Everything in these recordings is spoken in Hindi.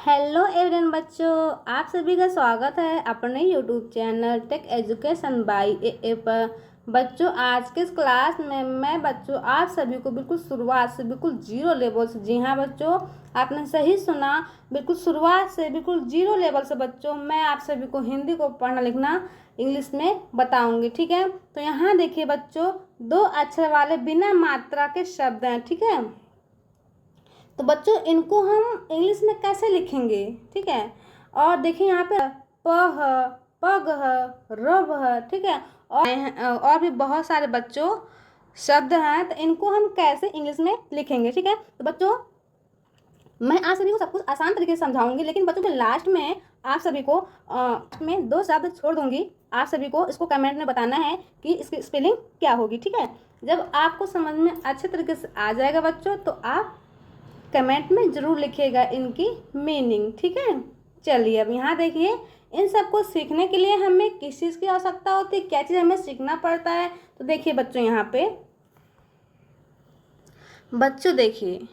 हेलो एवरीवन बच्चों, आप सभी का स्वागत है अपने YouTube channel Tech Education by A पर। बच्चों, आज के इस क्लास में मैं बच्चों आप सभी को बिल्कुल शुरुआत से बिल्कुल जीरो लेवल से, जी हाँ बच्चों आपने सही सुना, बिल्कुल शुरुआत से बिल्कुल जीरो लेवल से बच्चों मैं आप सभी को हिंदी को पढ़ना लिखना इंग्लिश में बताऊंगी। ठीक है, तो यहाँ देखिए बच्चों, 2 अक्षर वाले बिना मात्रा के शब्द हैं। ठीक है, तो बच्चों इनको हम इंग्लिश में कैसे लिखेंगे। ठीक है, और देखिए यहाँ पे पह, पग, रभ, ठीक है, और भी बहुत सारे बच्चों शब्द हैं, तो इनको हम कैसे इंग्लिश में लिखेंगे। ठीक है, तो बच्चों मैं आप सभी को सब कुछ आसान तरीके से समझाऊंगी, लेकिन बच्चों के लास्ट में आप सभी को मैं 2 शब्द छोड़ दूंगी। आप सभी को इसको कमेंट में बताना है कि इसकी स्पेलिंग क्या होगी। ठीक है, जब आपको समझ में अच्छे तरीके से आ जाएगा बच्चों, तो आप कमेंट में ज़रूर लिखिएगा इनकी मीनिंग। ठीक है, चलिए अब यहाँ देखिए, इन सबको सीखने के लिए हमें किस चीज़ की आवश्यकता होती है, क्या चीज़ हमें सीखना पड़ता है। तो देखिए बच्चों, यहाँ पे बच्चों देखिए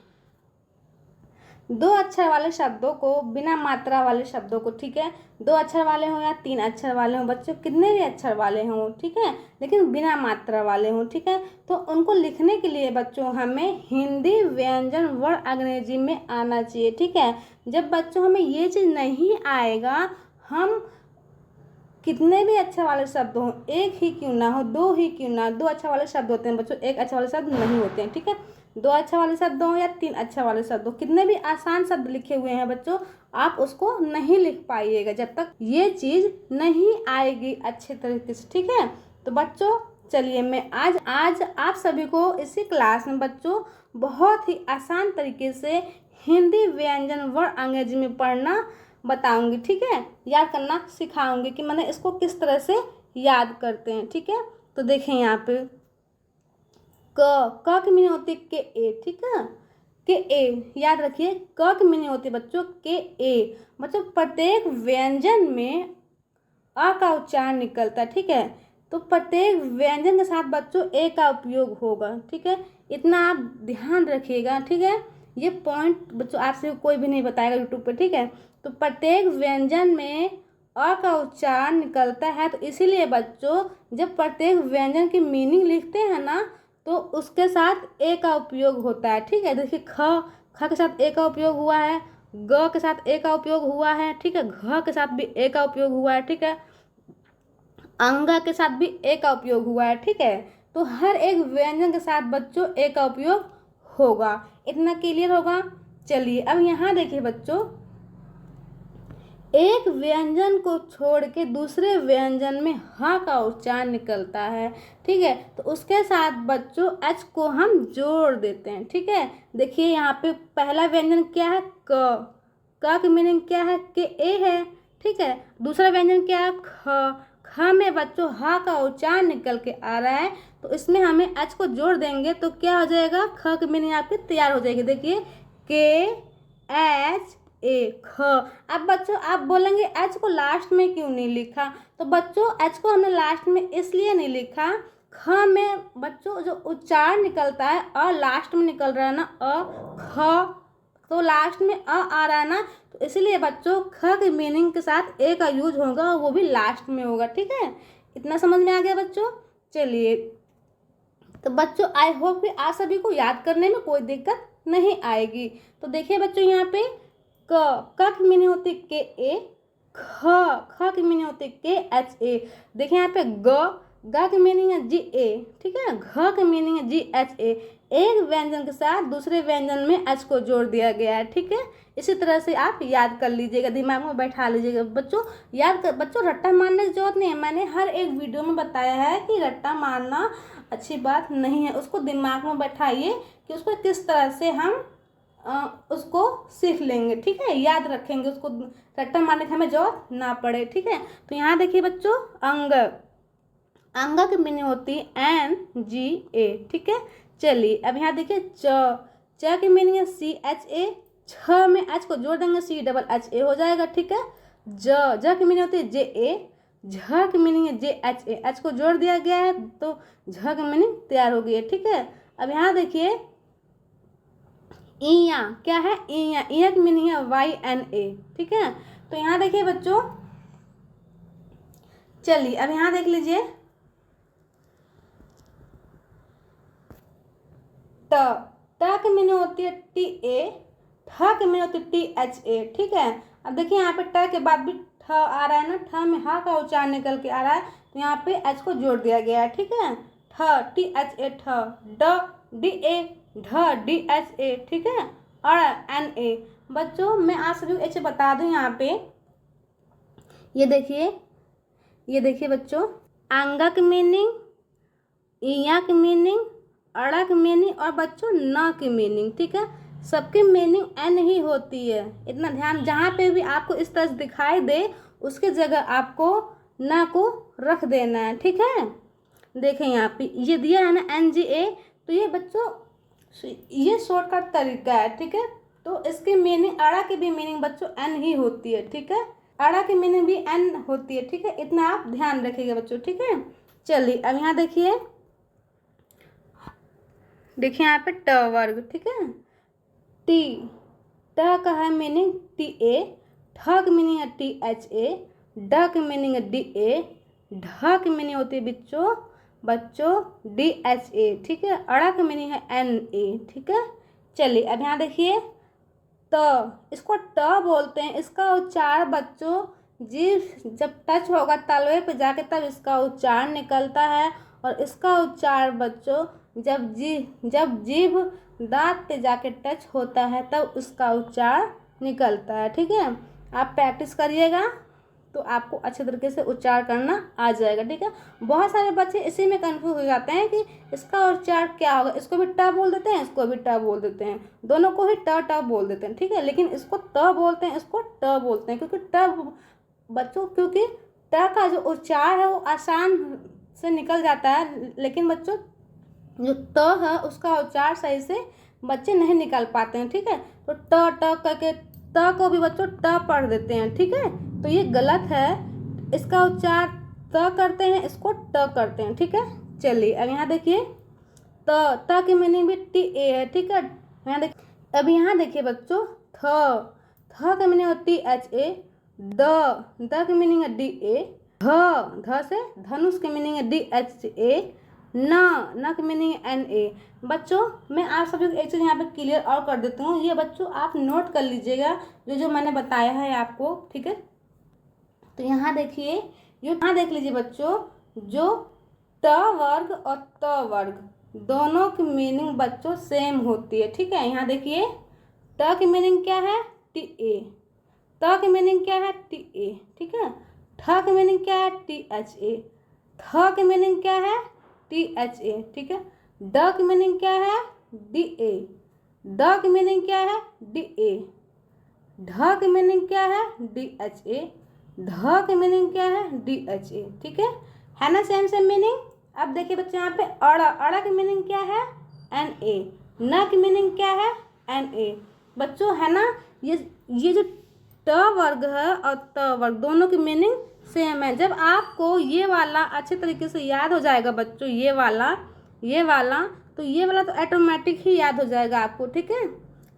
2 अक्षर वाले शब्दों को, बिना मात्रा वाले शब्दों को, ठीक है, 2 अक्षर वाले हों या 3 अक्षर वाले हों बच्चों, कितने भी अक्षर वाले हों, ठीक है, लेकिन बिना मात्रा वाले हों, ठीक है, तो उनको लिखने के लिए बच्चों हमें हिंदी व्यंजन वर्ण अंग्रेजी में आना चाहिए। ठीक है, जब बच्चों हमें ये चीज़ नहीं आएगा, हम कितने भी अक्षर वाले शब्द हों, एक ही क्यों ना हो, 2 ही क्यों ना, 2 अक्षर वाले शब्द होते हैं बच्चों, 1 अक्षर वाले शब्द नहीं होते हैं। ठीक है, 2 अक्षर वाले शब्द हों या 3 अक्षर वाले शब्द हो, कितने भी आसान शब्द लिखे हुए हैं बच्चों, आप उसको नहीं लिख पाइएगा जब तक ये चीज़ नहीं आएगी अच्छे तरीके से। ठीक है, तो बच्चों चलिए मैं आज आप सभी को इसी क्लास में बच्चों बहुत ही आसान तरीके से हिंदी व्यंजन वर्ण अंग्रेजी में पढ़ना बताऊंगी। ठीक है, याद करना सिखाऊंगी कि मैंने इसको किस तरह से याद करते हैं। ठीक है, तो देखें यहाँ पे क की मीनिंग होती है के ए। ठीक है, के ए याद रखिए, क की मीनिंग होती है बच्चों के ए। बच्चों प्रत्येक व्यंजन में अ का उच्चारण निकलता है। ठीक है, तो प्रत्येक व्यंजन के साथ बच्चों ए का उपयोग होगा। ठीक है, इतना आप ध्यान रखिएगा। ठीक है, ये पॉइंट बच्चों आपसे कोई भी नहीं बताएगा यूट्यूब पे। ठीक है, तो प्रत्येक व्यंजन में अ का उच्चारण निकलता है, तो इसीलिए बच्चों जब प्रत्येक व्यंजन की मीनिंग लिखते हैं ना, तो उसके साथ ए का उपयोग होता है। ठीक है, देखिए ख के साथ ए का उपयोग हुआ है, ग के साथ ए का उपयोग हुआ है, ठीक है, घ के साथ भी ए का उपयोग हुआ है, ठीक है, अंगा के साथ भी ए का उपयोग हुआ है। ठीक है, तो हर एक व्यंजन के साथ बच्चों ए का उपयोग होगा। इतना क्लियर होगा। चलिए अब यहाँ देखिए बच्चों, एक व्यंजन को छोड़ के दूसरे व्यंजन में ह का उच्चारण निकलता है। ठीक है, तो उसके साथ बच्चों एच को हम जोड़ देते हैं। ठीक है, देखिए यहाँ पे पहला व्यंजन क्या है, क की मीनिंग क्या है, कि ए है। ठीक है, दूसरा व्यंजन क्या है, ख में बच्चों ह का उच्चारण निकल के आ रहा है, तो इसमें हमें एच को जोड़ देंगे तो क्या हो जाएगा, ख की मीनिंग आपकी तैयार हो जाएगी। देखिए के एच ए ख। अब बच्चों आप बोलेंगे एच को लास्ट में क्यों नहीं लिखा, तो बच्चों एच को हमने लास्ट में इसलिए नहीं लिखा, ख में बच्चों जो उच्चारण निकलता है अ लास्ट में निकल रहा है ना, अ ख, तो लास्ट में अ आ रहा है ना, तो इसलिए बच्चों ख की मीनिंग के साथ ए का यूज होगा, वो भी लास्ट में होगा। ठीक है, इतना समझ में आ गया बच्चों। चलिए तो बच्चों आई होप कि आप सभी को याद करने में कोई दिक्कत नहीं आएगी। तो देखिए बच्चों यहाँ पे क की मीनिंग होती है के ए, ख की मीनिंग होती है के एच ए। देखिए यहाँ पे ग की मीनिंग है जी ए। ठीक है, घ की मीनिंग है जी एच ए। एक व्यंजन के साथ दूसरे व्यंजन में एच को जोड़ दिया गया है। ठीक है, इसी तरह से आप याद कर लीजिएगा, दिमाग में बैठा लीजिएगा बच्चों। बच्चों रट्टा मारने की जरूरत नहीं है, मैंने हर एक वीडियो में बताया है कि रट्टा मारना अच्छी बात नहीं है, उसको दिमाग में बैठाइए कि उसको किस तरह से हम उसको सीख लेंगे। ठीक है, याद रखेंगे, उसको रट्टा मारने की हमें जरूरत ना पड़े। ठीक है, तो यहाँ देखिए बच्चों अंग की मीनिंग होती है एन जी ए। ठीक है, चलिए अब यहाँ देखिए च की मीनिंग है सी एच ए, छ में एच को जोड़ देंगे सी डबल एच ए हो जाएगा। ठीक है, ज की मीनिंग होती है जे ए, झ की मीनिंग है जे एच ए, एच को जोड़ दिया गया है तो झ की मीनिंग तैयार हो गई है। ठीक है, अब यहाँ देखिए ईया क्या है, ईया, ईया की मीनिंग है YNA, ठीक है। तो यहाँ देखिए बच्चों, चलिए अब यहाँ देख लीजिए ट की मीनिंग होती है TA, ठ की मीनिंग होती है THA, ठीक है। अब देखिए यहाँ पे ट के बाद भी ठ आ रहा है ना, ठ में हा का उच्चारण निकल के आ रहा है, तो यहाँ पे एच को जोड़ दिया गया है, ठीक है। ठ THA ठ, ड DA ढ DHA, ठीक है, और NA। बच्चों मैं आप सभी को एक चीज बता दूं, यहाँ पे ये देखिए बच्चों, अंगा की मीनिंग, ईया की मीनिंग, अड़ा की मीनिंग और बच्चों न की मीनिंग, ठीक है, सबकी मीनिंग एन ही होती है। इतना ध्यान, जहाँ पे भी आपको इस तरह से दिखाई दे उसके जगह आपको न को रख देना है, ठीक है। देखें यहाँ पे ये दिया है ना NGA, तो ये बच्चों ये शॉर्टकट तरीका है, ठीक है। तो इसकी मीनिंग, अड़ा की भी मीनिंग बच्चों एन ही होती है, ठीक है, अड़ा की मीनिंग भी एन होती है, ठीक है, इतना आप ध्यान रखिएगा बच्चों, ठीक है। चलिए अब यहाँ देखिए यहाँ पे ट वर्ग, ठीक है, टी, ट का है मीनिंग TA, ठ की मीनिंग है THA, ड की मीनिंग है DA, ढ की मीनिंग होती है बच्चों DHA, ठीक है, अड़ा की मीनिंग है NA, ठीक है। चलिए अब यहाँ देखिए इसको ट बोलते हैं, इसका उच्चारण बच्चों जीभ जब टच होगा तलवे पे जाके तब इसका उच्चारण निकलता है, और इसका उच्चारण बच्चों जब जीभ दांत पे जाके टच होता है तब उसका उच्चारण निकलता है, ठीक है। आप प्रैक्टिस करिएगा तो आपको अच्छे तरीके से उच्चारण करना आ जाएगा, ठीक है। बहुत सारे बच्चे इसी में कंफ्यूज हो जाते हैं कि इसका उच्चारण क्या होगा, इसको भी ट बोल देते हैं, इसको भी ट बोल देते हैं, दोनों को ही ट बोल देते हैं, ठीक है, लेकिन इसको त बोलते हैं, इसको ट बोलते हैं, क्योंकि क्योंकि ट का जो उच्चारण है वो आसान से निकल जाता है, लेकिन बच्चों जो त है उसका उच्चारण सही से बच्चे नहीं निकाल पाते हैं, ठीक है। तो ट करके त को भी बच्चों ट पढ़ देते हैं, ठीक है, तो ये गलत है, इसका उच्चारण त करते हैं, इसको ट करते हैं, ठीक है। चलिए अब यहाँ देखिए त की मीनिंग भी TA है, ठीक है। यहाँ देखिए, अब यहाँ देखिए बच्चों थ की मीनिंग है THA, द की मीनिंग है DA, ध से धनुष की मीनिंग है DHA, न की मीनिंग है NA। बच्चों मैं आप सभी को एक चीज़ यहाँ पे क्लियर और कर देती हूँ, ये बच्चों आप नोट कर लीजिएगा जो मैंने बताया है आपको, ठीक है। तो यहाँ देखिए, यहाँ देख लीजिए बच्चों, जो त वर्ग और त वर्ग दोनों की मीनिंग बच्चों सेम होती है, ठीक है। यहाँ देखिए त की मीनिंग क्या है TA, त की मीनिंग क्या है TA, ठीक है, ठ की मीनिंग क्या है THA, थ की मीनिंग क्या है THA, ठीक है, ड की मीनिंग क्या है DA, द की मीनिंग क्या है DA, ढ की मीनिंग क्या है DHA, ध की मीनिंग क्या है DHA, ठीक है ना, सेम मीनिंग। अब देखिए बच्चे यहाँ पे अड़ा की मीनिंग क्या है NA, न की मीनिंग क्या है NA, बच्चों है ना, ये जो ट वर्ग है और त वर्ग दोनों की मीनिंग सेम है। जब आपको ये वाला अच्छे तरीके से याद हो जाएगा बच्चों, ये वाला तो ये वाला तो ऑटोमेटिक ही याद हो जाएगा आपको, ठीक है।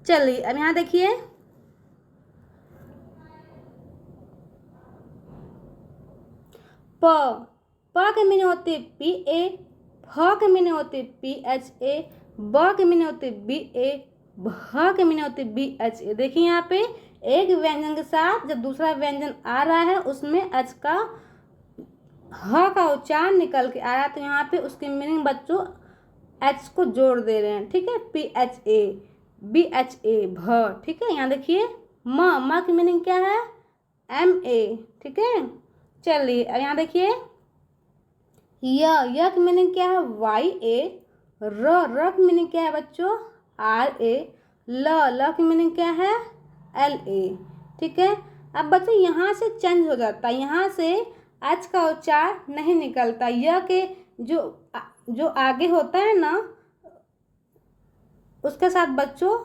चलिए अब यहाँ देखिए प की मीनिंग होती है PA, फ की मीनिंग होती है PHA, ब की मीनिंग होती है BA, भ की मीनिंग होती है BHA। देखिए यहाँ पे एक व्यंजन के साथ जब दूसरा व्यंजन आ रहा है उसमें एच का ह का उच्चारण निकल के आ रहा है, तो यहाँ पे उसकी मीनिंग बच्चों एच को जोड़ दे रहे हैं, ठीक है, PHA BHA भ, ठीक है। यहाँ देखिए म की मीनिंग क्या है MA, ठीक है। चलिए अब यहाँ देखिए य की मीनिंग क्या है YA, र की मीनिंग क्या है बच्चों RA, ल की मीनिंग क्या है LA, ठीक है। अब बच्चों यहाँ से चेंज हो जाता है, यहाँ से एच का उच्चारण नहीं निकलता, य के जो आगे होता है ना उसके साथ बच्चों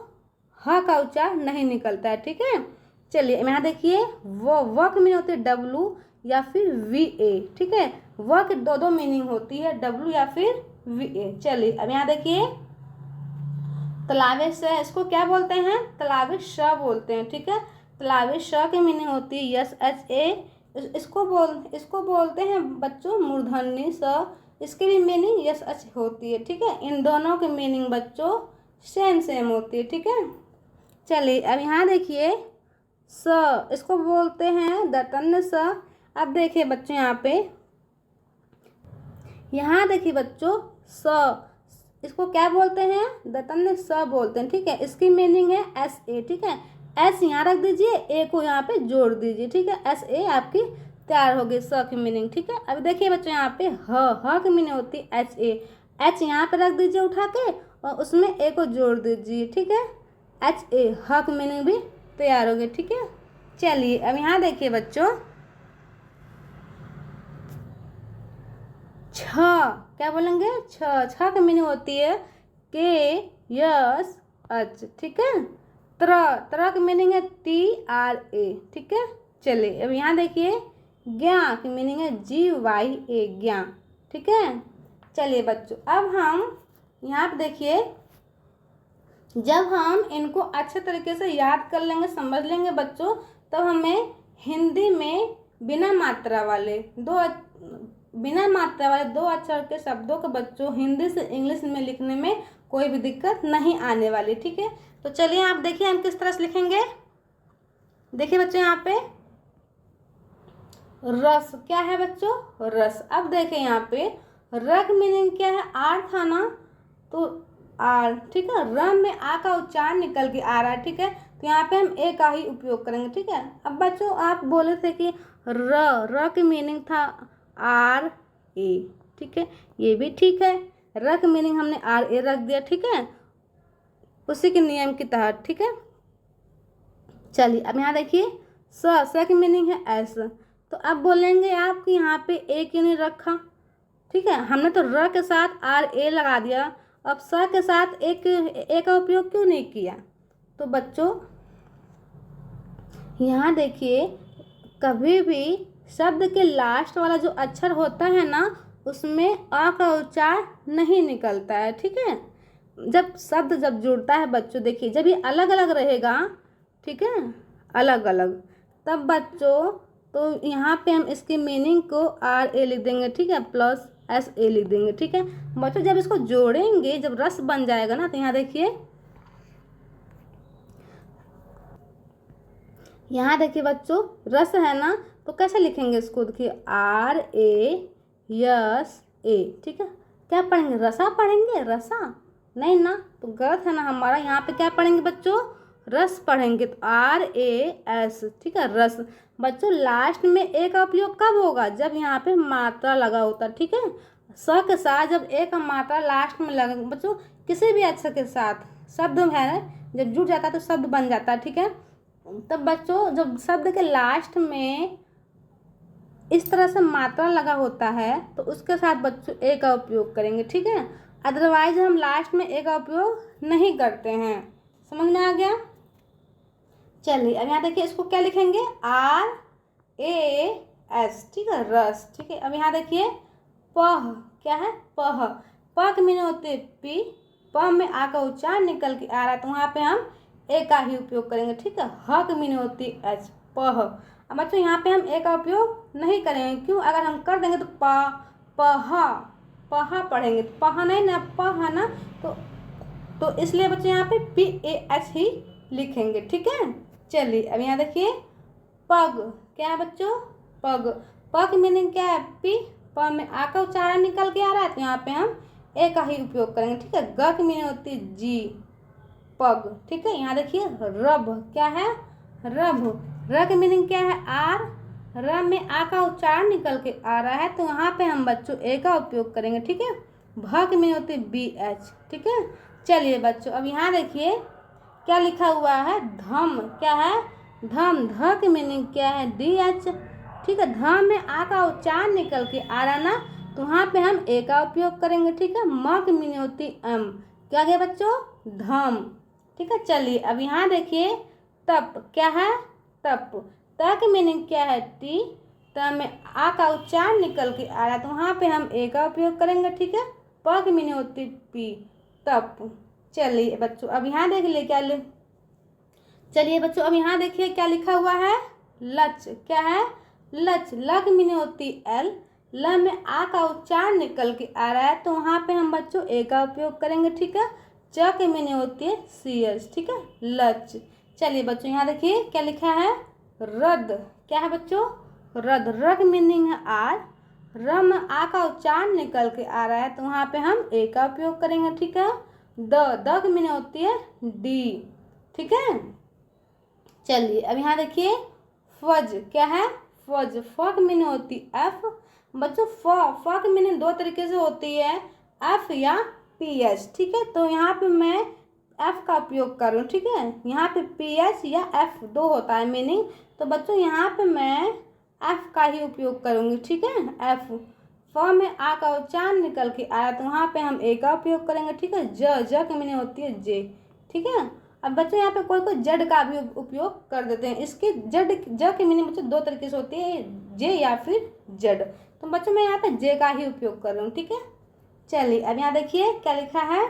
ह का उच्चारण नहीं निकलता है, ठीक है। चलिए यहाँ देखिए व की मीनिंग होती है W या फिर VA, ठीक है, व की दो मीनिंग होती है W या फिर VA। चलिए अब यहाँ देखिए तलावे श, इसको क्या बोलते हैं? तलावे श बोलते हैं, ठीक है। तलावे श की मीनिंग होती है यस एच ए। इसको बोलते हैं बच्चों मूर्धन्य स, इसकी भी मीनिंग यस एच होती है, ठीक है। इन दोनों की मीनिंग बच्चों सेम होती है, ठीक है। चलिए अब यहाँ देखिए स, इसको बोलते हैं दतन्य स। अब देखिए बच्चों यहाँ देखिए बच्चों स, इसको क्या बोलते हैं? दतन्य स बोलते हैं, ठीक है। इसकी मीनिंग है एस ए, ठीक है। एस यहाँ रख दीजिए, ए को यहाँ पे जोड़ दीजिए, ठीक है। एस ए आपकी तैयार हो गई स की मीनिंग, ठीक है। अब देखिए बच्चों यहाँ पे ह की मीनिंग होती है एच ए। एच यहाँ पे रख दीजिए उठा के और उसमें ए को जोड़ दीजिए, ठीक है। एच ए, ह की मीनिंग भी तैयार हो गई, ठीक है। चलिए अब यहाँ देखिए बच्चों छ, क्या बोलेंगे? छ की मीनिंग होती है के यस एच, ठीक है। त्र की मीनिंग है टी आर ए, ठीक है। चलिए अब यहाँ देखिए ज्ञा की मीनिंग है जी वाई ए, ज्ञा, ठीक है। चलिए बच्चों अब हम यहाँ पे देखिए जब हम इनको अच्छे तरीके से याद कर लेंगे, समझ लेंगे बच्चों, तब हमें हिंदी में बिना मात्रा वाले दो अक्षर के शब्दों को बच्चों हिंदी से इंग्लिश में लिखने में कोई भी दिक्कत नहीं आने वाली, ठीक है। तो चलिए आप देखिए हम किस तरह से लिखेंगे। देखिए बच्चों यहाँ पे रस, क्या है बच्चों? रस। अब देखिए यहाँ पे र की मीनिंग क्या है? आर था ना, तो आर, ठीक है। र में आ का उच्चारण निकल के आ रहा है, ठीक है। तो यहाँ पे हम ए का ही उपयोग करेंगे, ठीक है। अब बच्चों आप बोले थे कि र की मीनिंग था आर ए, ठीक है। ये भी ठीक है, र की मीनिंग हमने आर ए रख दिया, ठीक है, उसी के नियम के तहत, ठीक है। चलिए अब यहाँ देखिए स की मीनिंग है एस। तो अब बोलेंगे आप कि यहाँ पे ए क्यों नहीं रखा, ठीक है। हमने तो र के साथ आर ए लगा दिया, अब स के साथ एक ए का उपयोग क्यों नहीं किया? तो बच्चों यहाँ देखिए कभी भी शब्द के लास्ट वाला जो अक्षर होता है ना, उसमें अ का उच्चारण नहीं निकलता है, ठीक है। जब शब्द जुड़ता है बच्चों, देखिए जब ये अलग अलग रहेगा, ठीक है, अलग अलग, तब बच्चों तो यहाँ पे हम इसकी मीनिंग को आर ए लिख देंगे, ठीक है, प्लस एस ए लिख देंगे, ठीक है। बच्चों जब इसको जोड़ेंगे, जब रस बन जाएगा ना, तो यहाँ देखिए बच्चों रस है ना, तो कैसे लिखेंगे इसको? देखिए आर ए यस ए, ठीक है। क्या पढ़ेंगे? रसा पढ़ेंगे? रसा नहीं ना, तो गलत है ना हमारा। यहाँ पे क्या पढ़ेंगे बच्चों? रस पढ़ेंगे, तो आर ए एस, ठीक है, रस। बच्चों लास्ट में ए का उपयोग कब होगा? जब यहाँ पे मात्रा लगा होता, ठीक है। स के साथ जब ए का मात्रा लास्ट में लगा, बच्चों किसी भी अक्षर के साथ शब्द है जब जुड़ जाता है तो शब्द बन जाता है, ठीक है। तब बच्चों जब शब्द के लास्ट में इस तरह से मात्रा लगा होता है तो उसके साथ बच्चों ए का उपयोग करेंगे, ठीक है। अदरवाइज हम लास्ट में ए का उपयोग नहीं करते हैं। समझ में आ गया? चलिए अब यहाँ देखिए इसको क्या लिखेंगे? आर ए एस, ठीक है, रस, ठीक है। अब यहाँ देखिए पह, क्या है? पह। प की मीनिंग होती है पी, प में आ का उच्चारण निकल के आ रहा है, तो वहाँ पे हम ए का ही उपयोग करेंगे, ठीक है। ह की मीनिंग होती है एच, पह। अब बच्चों यहाँ पे हम ए का उपयोग नहीं करेंगे, क्यों? अगर हम कर देंगे तो पहा पढ़ेंगे, तो पहा नहीं ना, पहा ना, तो इसलिए बच्चों यहाँ पे पी ए एच ही लिखेंगे, ठीक है। चलिए अब यहाँ देखिए पग, क्या है बच्चों? पग। प की मीनिंग क्या है? पी, प में आ का उच्चारण निकल के आ रहा है, तो यहाँ पे हम ए का ही उपयोग करेंगे, ठीक है। ग की मीनिंग होती है जी, पग, ठीक है। यहाँ देखिए रब, क्या है? रब। र की मीनिंग क्या है? आर, र में आ का उच्चारण निकल के आ रहा है, तो यहाँ पे हम बच्चों ए का उपयोग करेंगे, ठीक है। भ की मीनिंग होती है बी एच, ठीक है। चलिए बच्चों अब यहाँ देखिए क्या लिखा हुआ है? धम, क्या है? धम। ध की मीनिंग क्या है? डी एच, ठीक है। ध में आ का उच्चारण निकल के आ रहा ना, तो वहाँ पे हम ए का उपयोग करेंगे, ठीक है। म की मीनिंग होती एम, क्या गया बच्चों? धम, ठीक है। चलिए अब यहाँ देखिए तप, क्या है? तप। त की मीनिंग क्या है? टी, त में आ का उच्चारण निकल के आ रहा है, तो वहाँ पे हम ए का उपयोग करेंगे, ठीक है। प की मीनिंग होती है पी, तप, चलिए बच्चों अब यहाँ देख लिए चलिए बच्चों अब यहाँ देखिए क्या लिखा हुआ है, लच। क्या है, लच। ल की मीनिंग होती है एल, ल में आ का उच्चारण निकल के आ रहा है तो वहाँ पे हम बच्चों ए का उपयोग करेंगे, ठीक है। च की मीनिंग होती है सी एच, ठीक है, लच। चलिए बच्चों यहाँ देखिए क्या लिखा है, रद। क्या है बच्चों, रद। र की मीनिंग है आर, र में आ का उच्चारण निकल के आ रहा है तो वहाँ पे हम ए का उपयोग करेंगे, ठीक है। द की मीनिंग होती है डी, ठीक है। चलिए अब यहाँ देखिए फज। क्या है, फज। फ की मीनिंग होती है एफ। बच्चों फ की मीनिंग दो तरीके से होती है, एफ या पी एच, ठीक है। तो यहाँ पे मैं एफ का उपयोग कर रही हूँ, ठीक है। यहाँ पे पी एच या एफ दो होता है मीनिंग, तो बच्चों यहाँ पे मैं एफ का ही उपयोग करूँगी, ठीक है। एफ। फ में आ का उच्चारण निकल के आया तो वहाँ पे हम ए का उपयोग करेंगे, ठीक है। ज की मीनिंग होती है जे, ठीक है। अब बच्चों यहाँ पे कोई जड का भी उपयोग कर देते हैं। इसके ज की मीनिंग बच्चों दो तरीके से होती है, जे या फिर जड। तो बच्चों मैं यहाँ पे जे का ही उपयोग कर रही हूँ, ठीक है। चलिए अब यहाँ देखिए क्या लिखा है,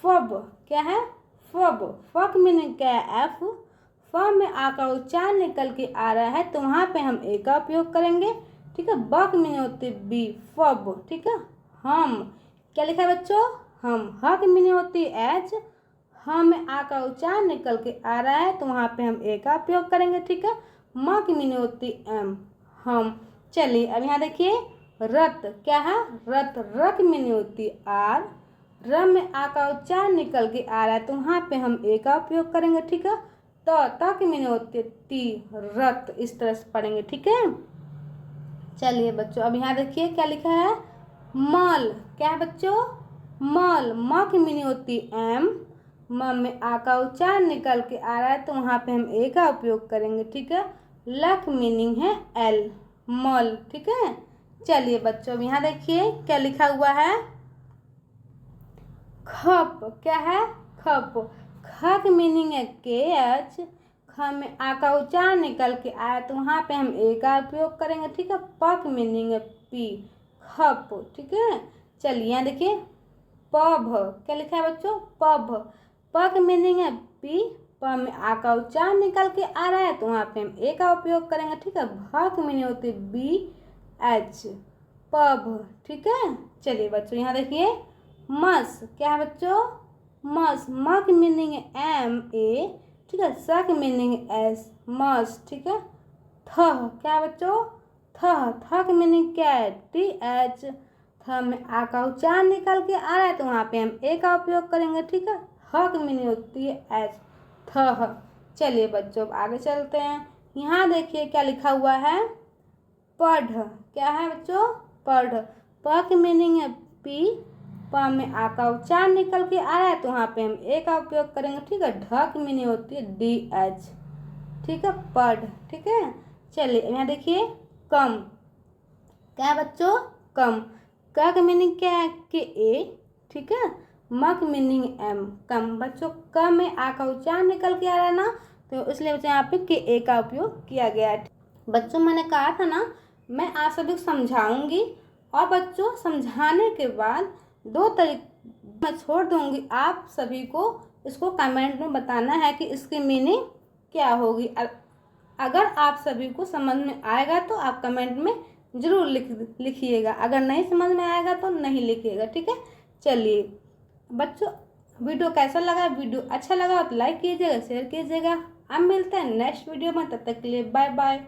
फब। क्या है, फब। फ की मीनिंग क्या है, एफ। फ में आ का उच्चारण निकल के आ रहा है तो वहाँ पे हम ए का उपयोग करेंगे, ठीक है। ब की मीनिंग होती है बी, फब, ठीक है। हम। क्या लिखा है बच्चों, हम। ह की मीनिंग होती है एच। हम में आ का उच्चारण निकल के आ रहा है तो वहाँ पे हम ए का उपयोग करेंगे, ठीक है। म की मीनिंग होती है एम, हम। चलिए अब यहाँ देखिए रत। क्या है, रत। र की मीनिंग होती है आर। र में आ का उच्चारण निकल के आ रहा है तो वहाँ पे हम ए का उपयोग करेंगे, ठीक है। त की मीनिंग होती है ती, रत। इस तरह से पढ़ेंगे, ठीक है। चलिए बच्चों अब यहाँ देखिए क्या लिखा है, मल। क्या है बच्चों, मल। म की मीनिंग होती है एम। म में आ का उच्चारण निकल के आ रहा है तो वहाँ पे हम ए का उपयोग करेंगे, ठीक है। ल की मीनिंग है एल, मल, ठीक है। चलिए बच्चों अब यहाँ देखिए क्या लिखा हुआ है, खप। क्या है, खप। ख की मीनिंग है के एच। ख में आ का उच्चारण निकल के आया तो वहाँ पे हम ए का उपयोग करेंगे, ठीक है। प की मीनिंग है पी, खप, ठीक है। चलिए यहाँ देखिए पभ। क्या लिखा है बच्चों, पभ। प की मीनिंग है पी। प में आ का उच्चारण निकल के आ रहा है तो वहाँ पे हम ए का उपयोग करेंगे, ठीक है। भ की मीनिंग होती है बी एच, पभ, ठीक है। चलिए बच्चों यहाँ देखिए मस। क्या है बच्चों, मस। म की मीनिंग है एम ए, ठीक है। स की मीनिंग है एस, मस, ठीक है। थ। क्या है बच्चों, थ की मीनिंग क्या है, टी एच। थ में आ का उच्चारण निकल के आ रहा है तो वहाँ पे हम ए का उपयोग करेंगे, ठीक है। ह की मीनिंग होती है एच, थ। चलिए बच्चों अब आगे चलते हैं। यहाँ देखिए क्या लिखा हुआ है, पढ़। क्या है बच्चों, पढ़। प की मीनिंग है पी। प में आ का उच्चारण निकल के आ रहा है तो वहाँ पे हम ए का उपयोग करेंगे, ठीक है। ढ की मीनिंग होती है डी एच, ठीक है, पढ़, ठीक है। चलिए यहाँ देखिए कम। क्या है बच्चों, कम। क की मीनिंग क्या है कि ए, ठीक है। म की मीनिंग एम, कम। बच्चों क में आ का उच्चारण निकल के आ रहा है ना तो इसलिए बच्चों यहाँ पे के ए का उपयोग किया गया है। बच्चों मैंने कहा था ना मैं आप सभी को समझाऊंगी और बच्चों समझाने के बाद दो तरीके मैं छोड़ दूंगी, आप सभी को इसको कमेंट में बताना है कि इसकी मीनिंग क्या होगी। अगर आप सभी को समझ में आएगा तो आप कमेंट में ज़रूर लिखिएगा, अगर नहीं समझ में आएगा तो नहीं लिखिएगा, ठीक है। चलिए बच्चों वीडियो कैसा लगा, वीडियो अच्छा लगा तो लाइक कीजिएगा, शेयर कीजिएगा। अब मिलते हैं नेक्स्ट वीडियो में, तब तक के लिए बाय बाय।